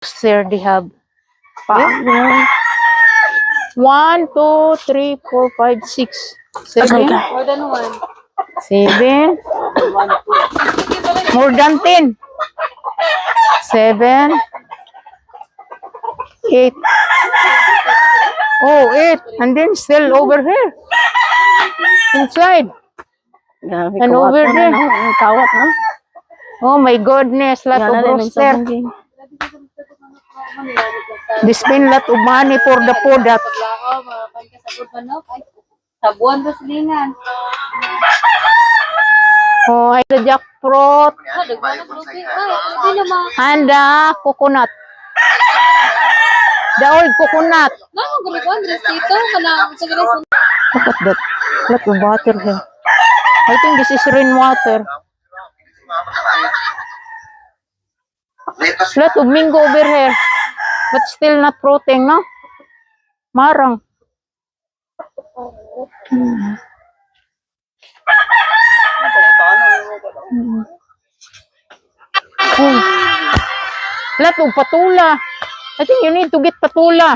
There they have 1, 2, 3, 4, 5, 6, 7. More than one. 7. More than 10. 7. 8. Oh, 8. And then still over here. Inside. And over there. Kawat, no? Oh my goodness. Lot of roster. They spend lot of money for the product. Paglakaw, mga pagkasabot manok. Ay, sabuan ba silingan? Oh, ay the jackfruit. Dagwan ang lubi. Ay, hindi naman. And the coconut. The old coconut. Nang gulikuan, dress dito. Kanang sa dress. Look at that. Lot of water here. I think this is rainwater. Lot of mango over here. But still not fruiting, no? Marang. Lot of patula. I think you need to get patula.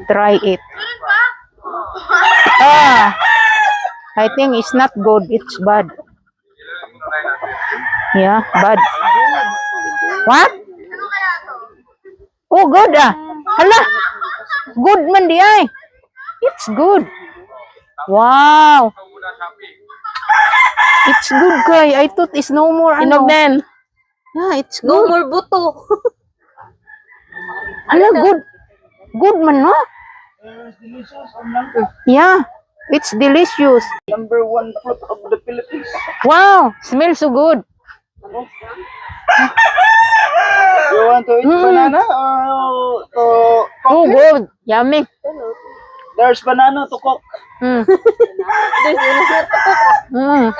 Try it. I think it's not good. It's bad. Yeah, bad. What? Oh, good Hala. Good man di ay. It's good. Wow. It's good, guy. I thought it's no more. Inog din. Yeah, it's No good. more buto. Hala, good. Good man, no? Yeah, it's delicious. Number 1 fruit of the Philippines. Wow, smells so good. You want to eat banana or to cook Oh, it? good. Yummy. There's banana to cook. Mm. Mm.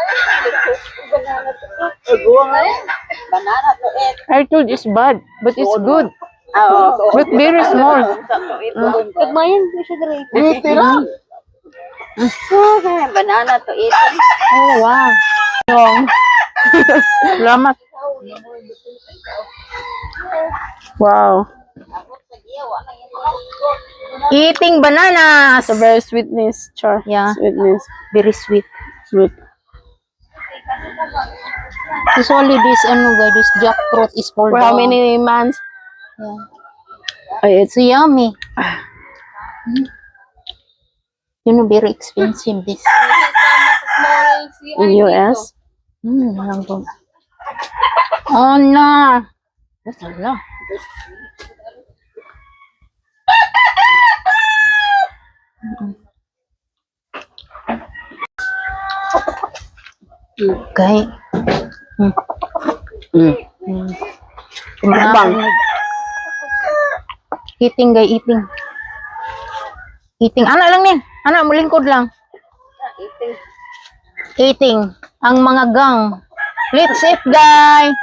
Banana to eat. I told it's bad, but it's good. But very small. Kagmayan, di siya dali. Beauty lang. Banana to eat. Oh, wow. Long. Salamat. Wow. Eating bananas. It's a very sweetness, char. Yeah. Sweetness. Very sweet. Sweet. Usually this this jackfruit is for For how many months? Yeah. It's It's yummy. You know, very expensive this. Small CR in dito. US. Oh no. That's a lot. Okay. Bang. Eating guys, eating. Eating. Anak lang nin. Anak, mulingkod lang. Eating. Ang mga gang. Let's eat, guys.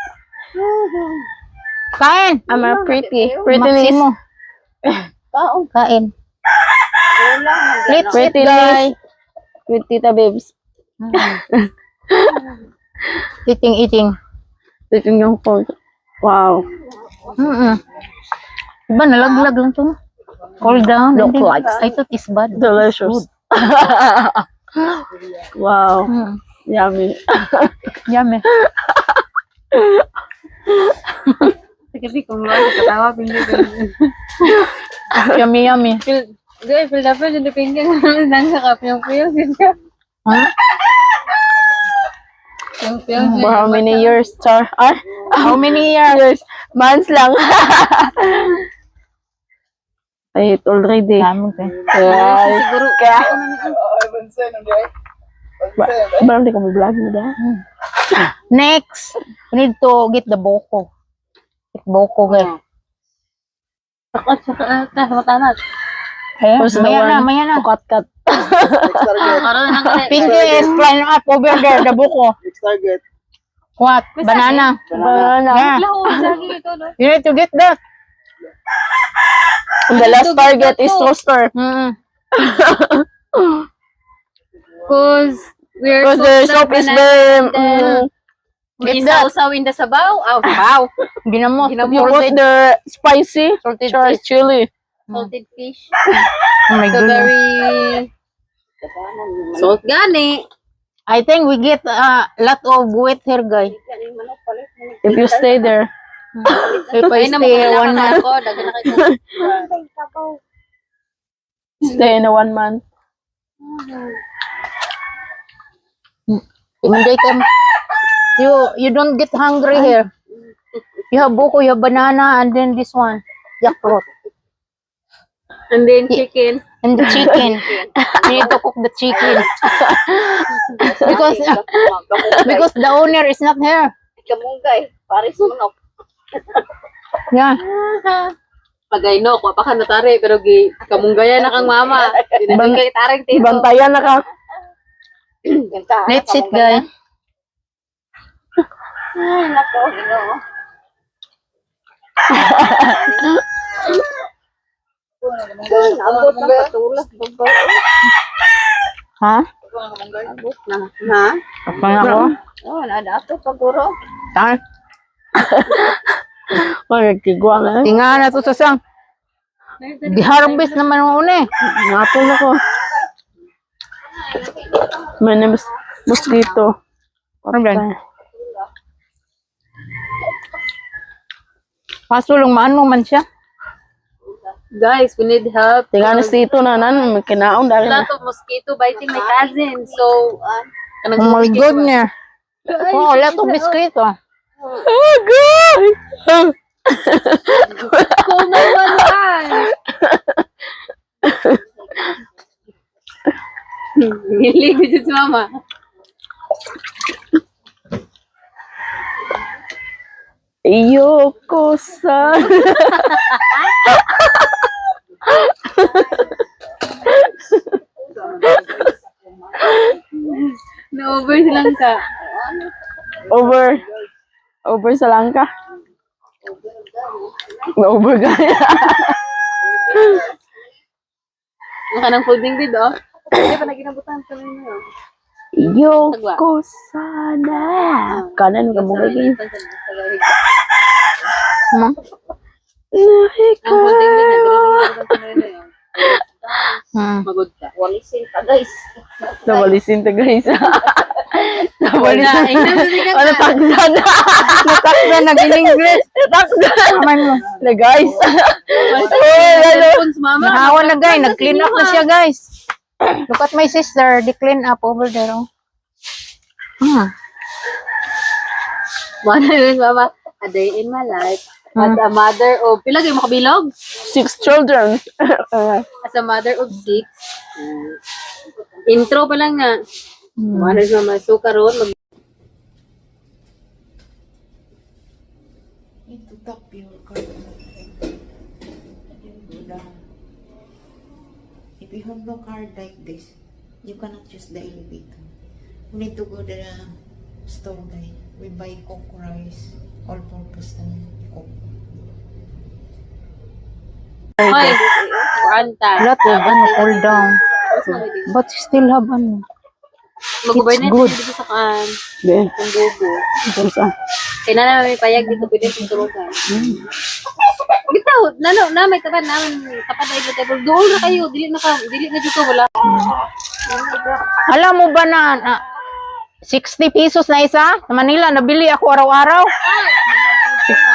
Kain. I'm a prettiness. Maximo. Kain. Let's eat, Prettiness. guys. With Tita Babes. Eating, eating. Taking yung phone. Wow. Diba, nalaglag lang to. Cool down. Look and then like I thought it's bad. Delicious. Wow. Yummy. Yummy. Kasi kung lang katawa pindi ko. Yummy, yummy. Guys, feel na feel pindi ko nang sakap yung feel. Huh? Yung feel. For how many years, char? Ah? How many years? Months lang. I ate already. Dami ko. Ay, Siguro kaya, Bansen, hindi. ba hindi ko mag-vlog mo da? Next, we need to get the boko. Get boko, guys. takot sa matanas. Ayan, Who's the maya na, one maya na. to cut? Karon nang Pinky is flying up over there, the boko. Next target. What? Banana. Banana. Yeah. Lao lagi ito no. You need to get that. And the last target is toaster. Cause we're Because the soap is very... we sausaw in the sabaw. Aw, sabaw. Ginamot. You put the spicy, Salted char fish. chili. Salted fish. Oh my So goodness. very salt gani. I think we get a lot of wheat here, guys. If you stay there. If I Ay na stay 1 month. ako, dagan na kayo. Stay in a 1 month. Hindi ka, you don't get hungry here. You have buko, you have banana, and then this one, jackfruit. And then chicken. And the chicken. You need to cook the chicken. because the owner is not here. Kamunggay, pares manok. Yeah. Pagay no, pa ka natari pero kamunggaya na kang mama. Dinagay taring tito. Bantayan na ka. Let's eat, guys. Ay, nako, Ginoo. Abot ng patulas. Ha? Abot na. Ha? Kapag ako? Oh, nadato paguro. Saan? Magkigwa nga. Tinga na to sa sang. Di-harvest naman ang una eh. Napol ako. My name is Mosquito. Ano yan? Kaso lang maano man siya. Guys, we need help. Tinga na sito na nan. May kinaon A dahil lot na. of mosquito biting my cousin. So, Oh my goodness. Oh, lot of biscuit oh. Oh, God! Call 911. Hilig dito si mama. Ayoko-san. Na-over silang ka. Over sa langka. Na-over gaya. Ang kanang folding bed, oh. Hindi pa naginabutan sa ninyo. Ayoko-sana. Kanan ka mo gagawin. Ma. Ang konting din na magod ka. Walisin pa guys. Nawalisin ta guys. Wala, Wala takda na. Natakda na in-English. Takda. Aman mo. Na guys. cellphones, mama. Nahawa na guys. Nag-clean up na siya guys. Look at my sister. They clean up over there. Oh. Mana yun, mama. A day in my life. As a mother of, pila kayo makabilog? 6 children. As a mother of 6. Intro pa lang nga. Mana yun, mama. So, karon Need to tap your card. You go down. If you have no card like this, you cannot use the elevator. You need to go to the store guys. We buy Coke rice, all-purpose and Coke. Hoy, kuanta. Lot of cool down. But still have Mag-ubay na good. dito sa kaan. Be. Ang bubo. Isa. Kaya na may payag dito pwede sa turugan. Bitaw, na may tapan namin. Tapan na ito table. Doon na kayo. Dili na dito. Wala. Alam mo ba na 60 pesos na isa? Sa Manila, nabili ako araw-araw.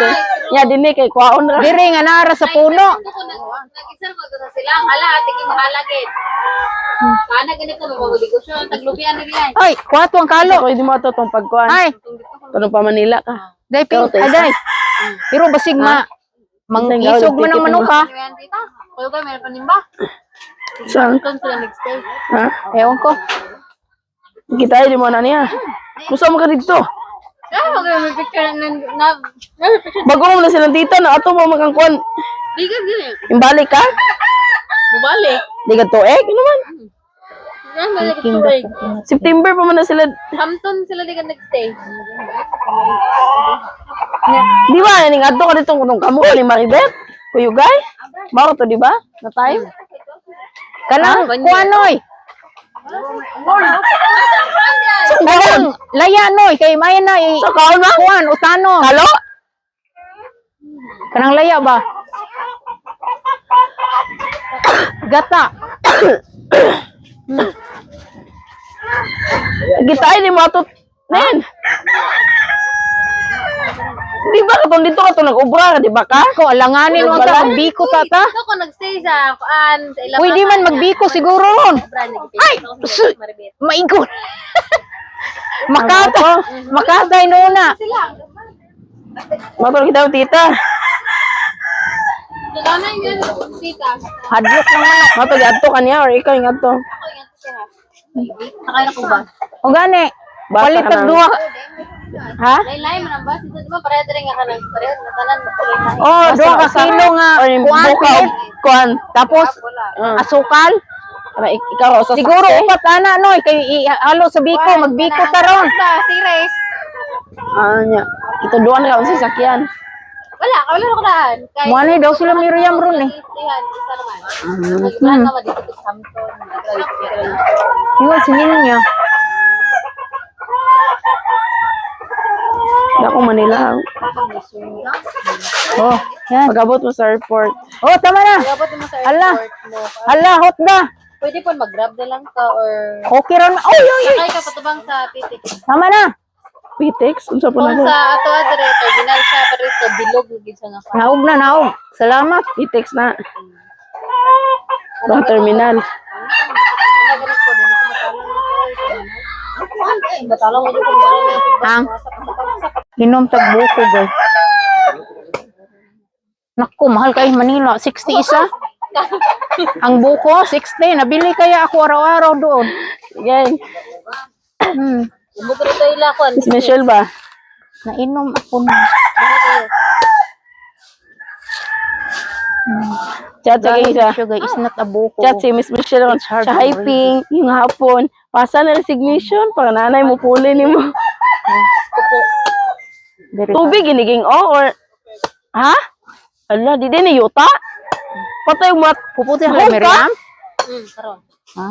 60. Ya, dini kay kwaon ra. Diri nga nara sa puno. Nag-isar ko sa silang. Hala, tingin mahalagin. Kana ganito may mga negosyo. Taglubian na riyan. Ay, kwato ang kalo. Pwede mo ito itong pagkuhan. Ay, Tanong pa Manila ka. day ping, Ikaw, Tessa. aday. Pero basig mangisog man ang manok ha. Ano yan, tita? Kuya ka, meron pa nimba. Saan? Doon sila nag-stay. Ha? Ewan ko. Kita di mo na niya. Gusto mo ka dito. May picture na picture. Bago mo na silang tita na ato mo magangkuhan. Bigat gini. Imbalik ka? Bubalik. Di ka to eh. Ano man? Yan, balik ito eh. September pa man na sila. Hampton sila di ka nag-stay. Di ba? Yaning ato ka dito kung kamo ni Maribeth. Kuyugay. Baro to di ba? Na time? Kanang kuanoy. Kanang laya noy kay may na So kaon na? kuan utano. Halo? Kanang laya ba? Gata. Kita ay di mo ato. Nen. Di ba katong dito ka to nag-ubra ka di ba ka? Ko alanganin mo ta magbiko tata. Ito ko nag-stay sa kuan sa ilang. Pwede man magbiko siguro ron. Ay, maigon. Makatay nuna. Matulog kita tita. Dalanan yun, tita. Hadlok lang manok. Matulog adto kanya or ikaw yung adto. Sakay na ko ba? O gani. Basa Palit ka tag na. duha. Ha? Lain-lain man ang bus. Ito di ba pareho rin nga ka ng pareho na tanan mo. Oh, duha ka kilo nga Or yung kuan. buka o kuan. Tapos asukal. Para ikaw sa Siguro upat ana noy kay halo sa biko magbiko ta ron. Ba, si Reyes. nya. Ito duwan ka sa sakyan. Wala ko daan. Muani daw sila Miriam ron eh. Yan, isa naman. Naglaan naman dito sa Hampton. Yun sinin niya. Dako Manila. Oh, yan. Pag-abot mo sa airport. Oh, tama na. Dapat mo sa Hala. airport mo. Hala, hot na. Pwede po mag-grab na lang ka or Okay ron. Oy, oy, oy. sakay ka patubang sa PTX. Tama na. Pitex, unsa po Kung na sa ato adre, terminal siya, pero ito, bilog lagi siya nga. Naog na, naog. Salamat. Pitex na. Mga terminal. Nagalit ko din ako matalang mo dito. Ang inom tag buko, guys. Naku, mahal kayo Manila. 60 isa. Ang buko, 60. Nabili kaya ako araw-araw doon. Gang. Bukod ito ilakon. Miss Michelle ba? Nainom ako na. Chat sa isa. Siya, guys. Is not a buko. Chat si Miss Michelle. hard Siya to hyping. Yung hapon. Pasa na resignation. Para nanay mo puli ni mo. Very Tubig giniging or ha? Ala, di din ni yuta. Patay mo at Puputi ang Buka? Miriam. Karon. Ha?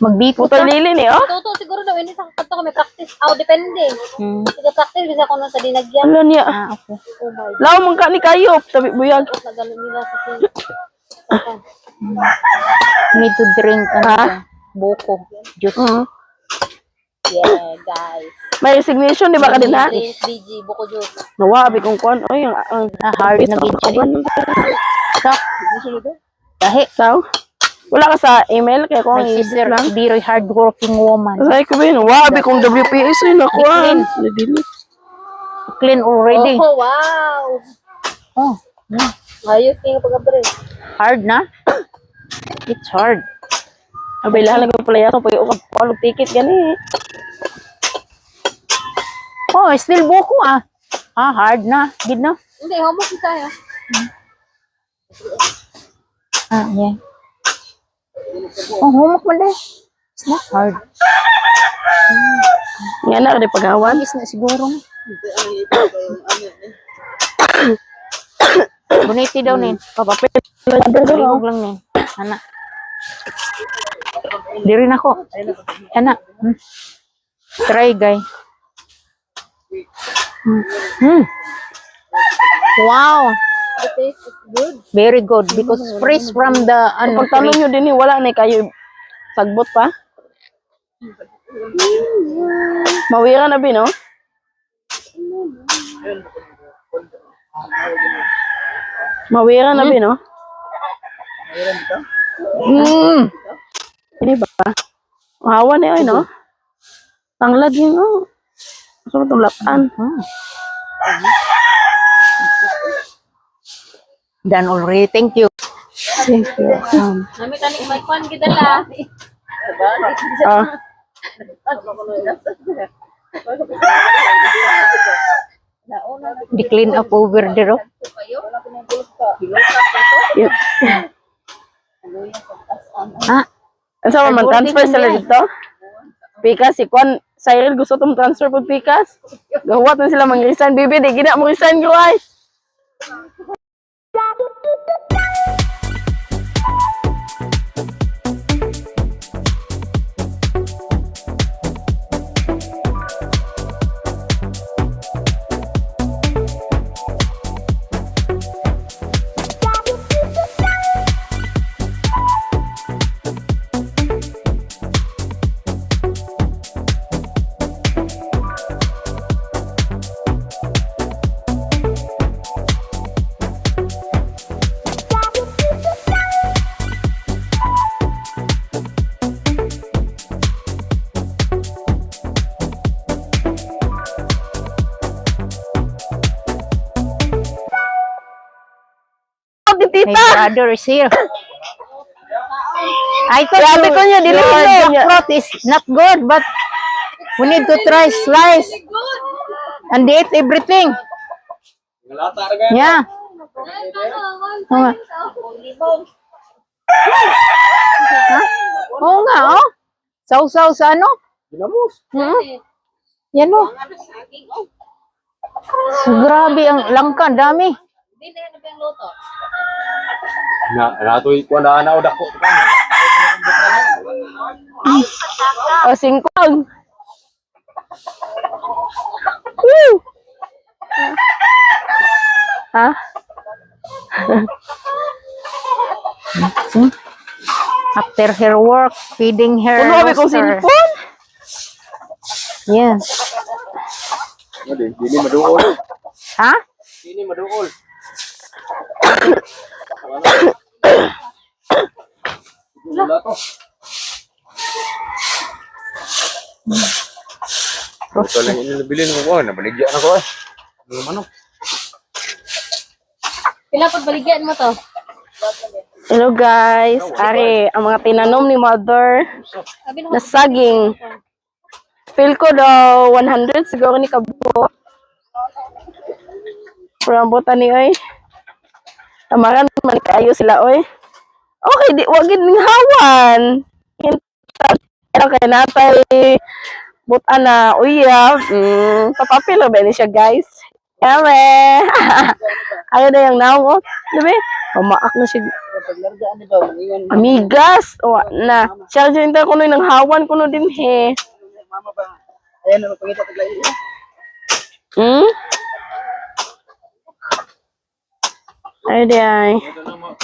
Magbipot Putol ka. lili ni, oh. Tuto siguro daw ini sa kanto kami practice. Depende. Hmm. Sige practice bisa ko sa dinagyan. Ano niya? Ah, okay. Oh my Lao mong ka ni kayo, tabi buyag. God, nagano nila sa Need to drink Ha? buko. Juice. Yeah, guys. May resignation, di ba ka din, ha? Drink BG, buko juice. Nawabi kong kuan. Ay, ang Hard na gid siya. So, dahil Sao? Wala ka sa email, kaya ko ang my i-edit sister, lang. very hardworking woman. Say ko ba, nawabi kong WPS ay nakuan. Nadilit. Clean already. Oh, wow. Oh, yeah. Ayos kayo pag-abre. Hard na? It's hard. Abay, lahat lang pala yato. Pag ako ticket, gani. Oh, still buko ah. Ah, hard na. Gid na. Hindi, homework tayo. Ah, yeah. Oh, homework man deh. It's not hard. Nga na, kada paghawan. Is na siguro. Buniti daw nin. Papapit. Kalihog lang nin. Ana. Diri na ko. Ana. Try, guy. Wow. The taste is good. Very good because fresh from the ano. Pagtanong nyo din, wala na kayo sagbot pa. Mawira na bin, no? Mawira na bin, no? Ini ba? Mahawa na yun, no? Tanglad yun, no? Gusto mo itong lapan. Done already. Thank you. Thank you. Nami tani may kwan kita la. Ah. Di clean up over there. Oh. Yun. Ah, Ano sa man, transfer sila dito? Pikas, si Kwan, Cyril, gusto itong transfer po Pikas. Gawat na sila mag-resign. Bibi, di gina mo resign ko ay. my Tita! brother is here. I thought Sabi ko niya, dili your niya. jackfruit is not good, but we need to try slice and eat everything. Yeah. Oo nga. Ha? Oo nga, oh. Sausaw sa ano? Yan, oh. So, grabe ang langka, dami. Hindi na yung luto. Natoy ko na dako. O, singkong. Woo! Ha? After her work, feeding her Puno kami kong rooster. cellphone. Yes. Dili maduol. Ha? Dili maduol. Wala to. Ito lang yung nabilin mo ko. Nabaligyan ako eh. Ano manok? Pila pag baligyan mo to? Hello guys. Ari, ang mga tinanom ni mother Sabi na saging. Feel ko daw 100 siguro ni Kabo. Rambutan ni oy. Tamaran man kayo sila oy. Okay, di wag gid ning hawan. Pero kay natay butan na uya. Papapilo ba ni siya guys? Eme. Ayo na yung naong oh. Diba? Pamaak na siya. paglargaan ni ba? Ingon Amigas. O, na. Siya dyan ko nun ng hawan ko nun din he. mama ba? Ayan na magpangita taglay. Hmm? Ay, di ay.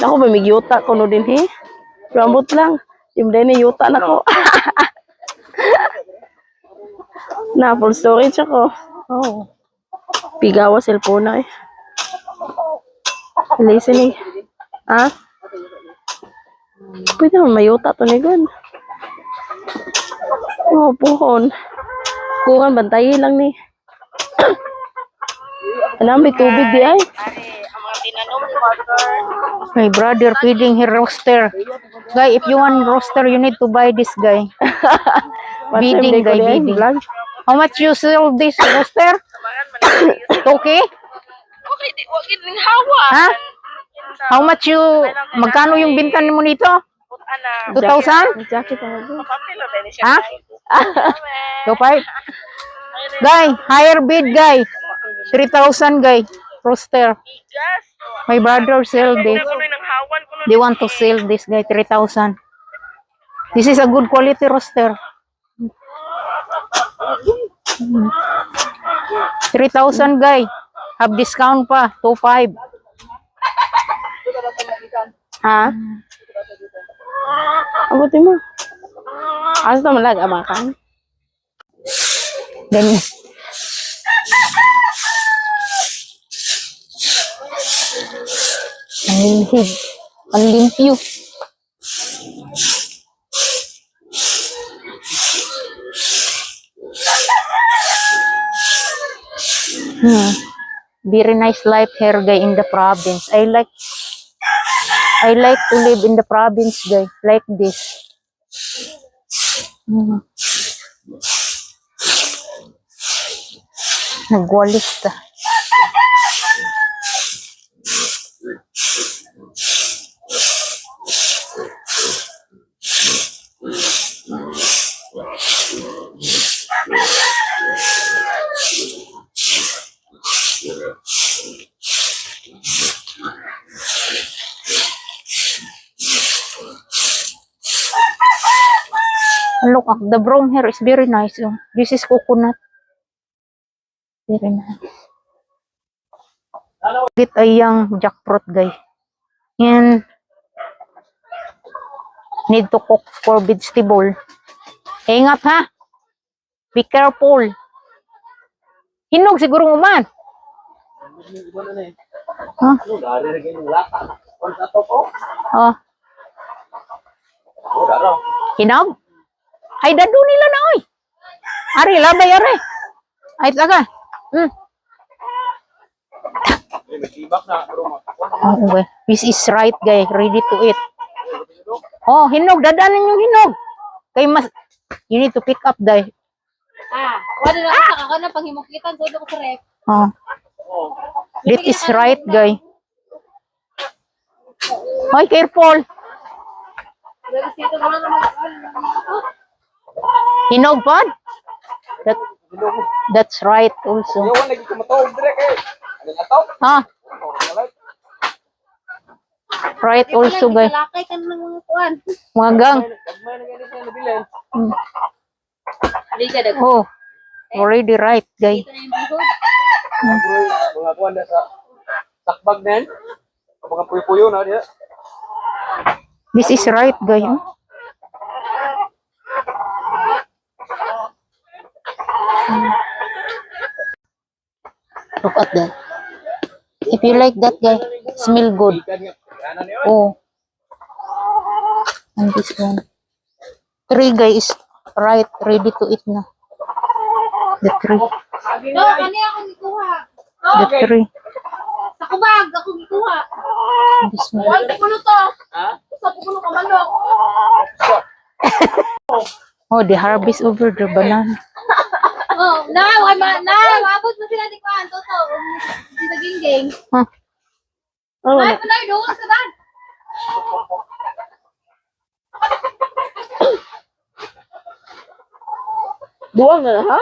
Ako ba, may yuta ko nun din he. Rambut lang. Yung din na yuta na ko. Na, full storage ako. Oh. Pigawa cellphone na eh. Listening. Ha? Pwede naman mayuta to ni God. Oh, puhon. Kuran, bantayin lang ni. Alam, may tubig di ay. My brother feeding her rooster. Guy, if you want rooster, you need to buy this guy. Bidding, guy, bidding. How much you sell this rooster? Okay? Okay, di wag gid hawa. Ha? How much you, magkano yung bintan mo nito? 2,000? Jacket ang Ha? 2,500? Guy, higher bid, guy. 3,000, guy. Rooster. My brother sell this. They want to sell this, guy. 3,000. This is a good quality rooster. 3,000, guy. Have discount pa. 2,500. Ha? Abutin mo. Asa naman lang amakan? Ganyan. Ang limhid. Ang limpyo. Very nice life here, guy, in the province. I like to live in the province, guy, like this. Nagwalis ta. Look, the brown hair is very nice. Oh. This is coconut. Very nice. Get a young jackfruit, guy. And need to cook for vegetable. Ingat ha. Be careful. Hinog siguro mo man. Huh? Oh. Hinog? Ay, dadu nila na, oy. Ari, labay, ari. Ay, taga. Okay. This is right, guy. Ready to eat. Oh, hinog. Dadanan yung hinog. Kay mas, you need to pick up, guy. Wala na sa kakana pag himukitan, todo ko sa rep. Oh. That is right, guy. Hoy, careful. Hinog pa? That's right also. Ha? Right also, guys. Lakay ka ng mga kuan. Mga gang. Hindi ka dag. Oh, already right, guys. Ito na yung bihod. Mga kuwan na sa sakbag na yan. Mga puyo-puyo na diya. This is right, guys. Look at that. If you like that, guy, smell good. Oh. And this one. 3, guys, is right, ready to eat na. The 3. No, kani ako gikuha. The 3. Sa kubag ako gikuha. This one. Wala puno to. Sa puno ka manok. Oh, the harvest over the banana. Oh, abot mo sila ni kuan toto. Di sa gingging. Huh? Oh, Ay, panay doon sa dan. buwang na ha?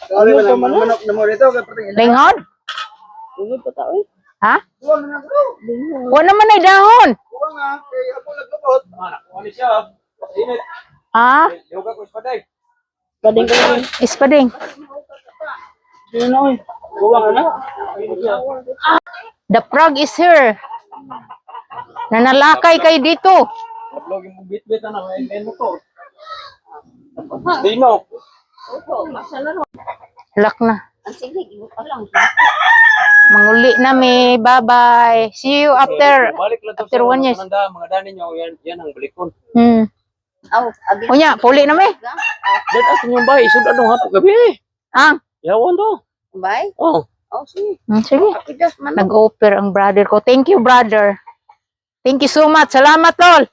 Sabi mo lang, manok na mo rito. Lingod? Ungod pa tao eh. Ha? Kuha na bro. Wala naman ay dahon. Kuha nga. Kaya ako nagkabot. Ano siya? Init. Ha? Yoga ko ispaday. Bading ko yun. Ispading. Hindi na oy. Kuha nga na. Ayun siya. The frog is here. Nanalakay kay dito. Upload yung bit-bit na may mo to. Dino. Lak na. Sige, ibo pa lang. Manguli na mi. Bye-bye. See you after. Balik lang to After 1 years. Mga dani nyo, yan ang balikon. Aw, abi. Kunya, puli na mi. Dad atin yung bay, isod anong hapon gabi. Ah, Yawan to. Bye. Oh. Oh, sige. sige. Just man. Nag-offer ang brother ko. Thank you, brother. Thank you so much. Salamat, tol.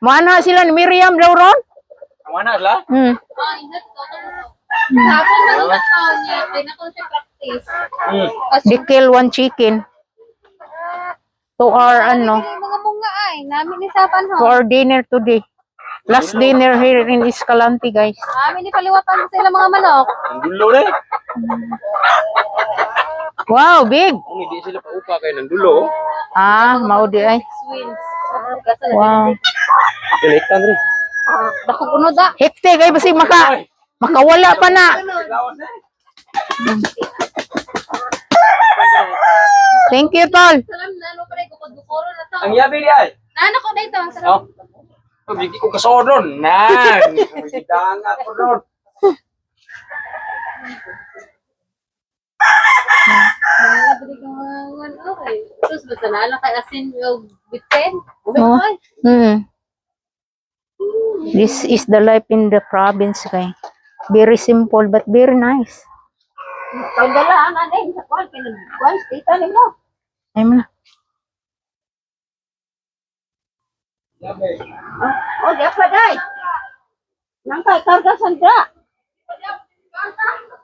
Mana sila ni Miriam daw ron? Ang mana la? Hapon na lang ako niya. Pinako siya practice. Dikil one chicken. To our, ano, Mga munga ay. Namin ni Sapan to ho. our dinner today. Last dinner here in Escalante, guys. Amin ni paliwatan sila mga manok. Ang dulo na eh. Wow, big. Kung hindi sila paupa kayo ng dulo. Ah, maudi ay. Swings. Wow. Kiliktan rin. Dako kuno da. Hekte, kay basi makawala pa na. Thank you, tol. Salam na ano pa rin bukod-bukoro na to. Ang yabi di ay. Nano ko dito. Oh. Hindi ko kasoon nun. Nan. Magdanga ko nun. Nabili ko mga okay. Terus basta na lang kay asin yung bitsen. Oh. This is the life in the province, guys. Very simple but very nice. Pagdalaan anay sa kwan pinagkwan tita nimo. Ay mo na. Oh, di pa dai. Nang kay karga sandra.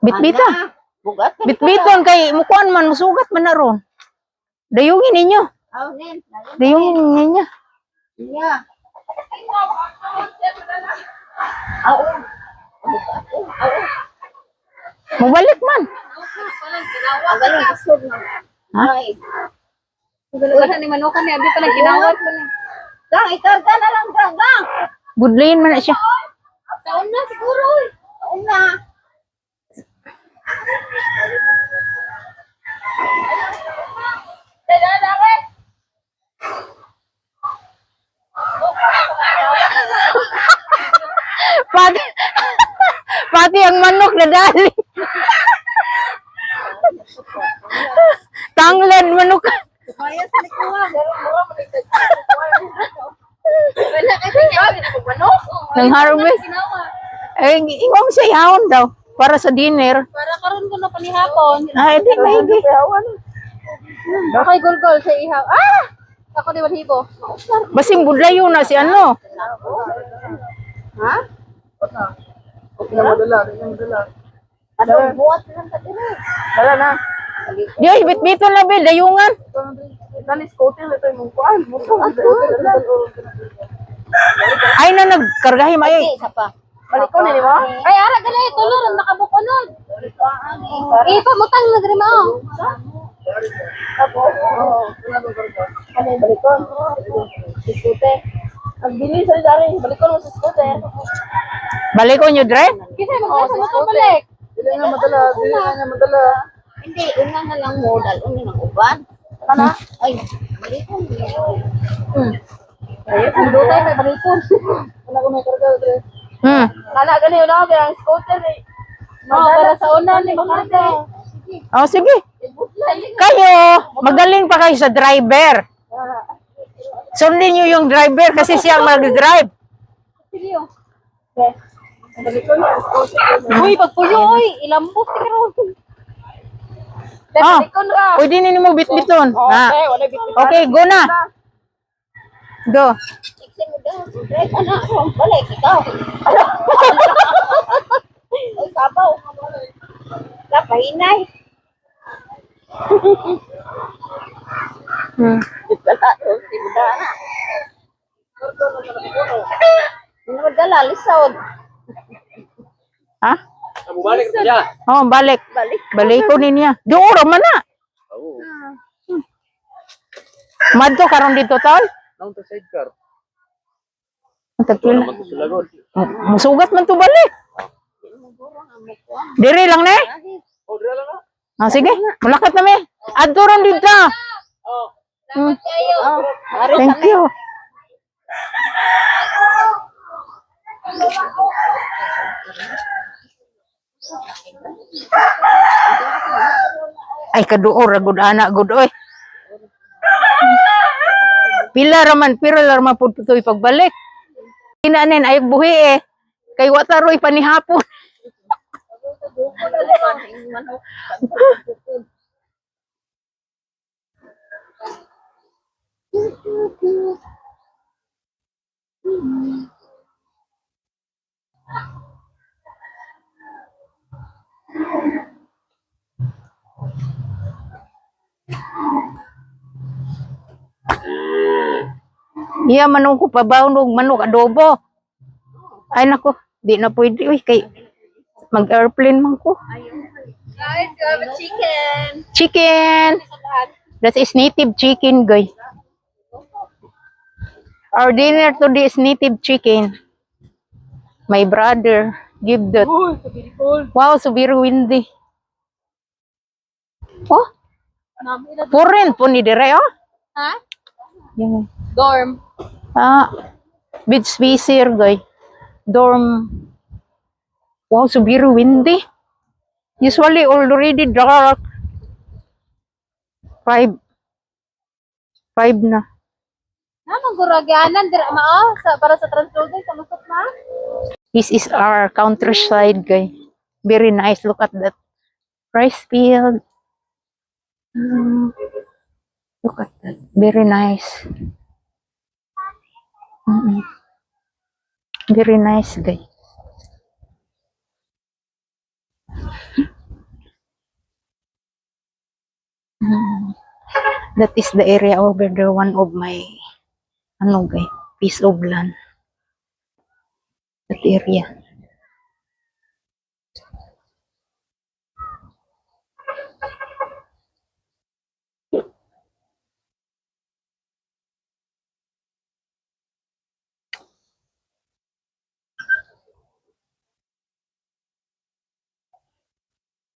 Bitbita. Bugat. Bitbiton kay mukuan man musugat man na ron. Dayungin ninyo. Aw nen. Dayungin ninyo. Iya. Aw. Mubalik man. Agaling isod na. Ay. Wala ni manukan ni abi pa lang ginawat mo ni. Gang ikarga na lang gang. Budlayin man na siya. Taon na siguro. Taon na. Pati, pati ang manok na dali. Tanglan manok. Kaya sa likuha. Wala kasi niya manok. Nang harvest. Eh, ingong sa ihawon daw. Para sa dinner. Para karon ko na panihapon. Ay, di maigi. Okay, gol sa ihaw. Ah! Ako di walhibo. Basing budlayo na si ano. Ha? Hindi na madala. Hindi na madala. Ano buhat lang ka dire. Dala na. Diyo, bit-bito na bil, dayungan. Dali scooter ito yung kuhaan. Ay na nagkargahi maayo. Isa pa. Balik ko na, di ba? Ay, ara gali tulor nakabukonod. Ipamutang na dire mo. Ano yung balik ko? Scooter. Ang bilis sa dari. Balik ko mo sa scooter. Balik ko nyo, Dre. Kasi magkasa mo to balik. Dili na madala. Dili na madala. Hindi, una na lang modal, una ng uban. Kana? Ay, balikon. Ang dutay may balikon. Wala ko may karga. Dre. Kala gali yun ako, ang scooter eh. Para sa una ni Makarte. Oh, sige. Kayo, magaling pa kayo sa driver. Sundin nyo yung driver kasi siya ang mag-drive. Sige yun. Uy, pagpuyo, uy, ilambos ka ron. Oh, Balikon ra. pwede nini mo bit-biton. Ha. Okay, go na. Go. Iksin mo daw. Break, anak, balik, ikaw. Uy, kabaw. Kapahinay. Ano magdala, lisod. Ha? Balik siya. Oh, balik. Balik ko niya. Doon man na. Oo. Madto karon dito tol. Naon ta sidecar? Ang tagpil. Naman to sila god. Musugat man to balik. Diri lang ne. Oh, dira lang na. Ah, sige, malakat na mi. Adto ron dito. Hmm. Thank you. Ay kaduo ra gud ana gud oy. Pila raman pud toy pagbalik. Inanen ay buhi eh. Kay wa ta roy panihapon. Iya manong ko pabawnog manok adobo. Ay nako, di na pwede uy kay mag-airplane man ko. Guys, you have a chicken. Chicken. That is native chicken, guys. Our dinner today is native chicken. My brother give that. Wow, so very windy. Oh, foreign po ni dire oh. Ha? Yan. Dorm. Ah, beach spacer, guys. Dorm. Wow, so very windy. Usually already dark. 5 na. Namang guraganan dira mao sa para sa transloader kamusot na. This is our countryside, guys. Very nice. Look at that rice field. Look at that. Very nice. Very nice, guys. That is the area over there. One of my ano, guys, piece of land. That area.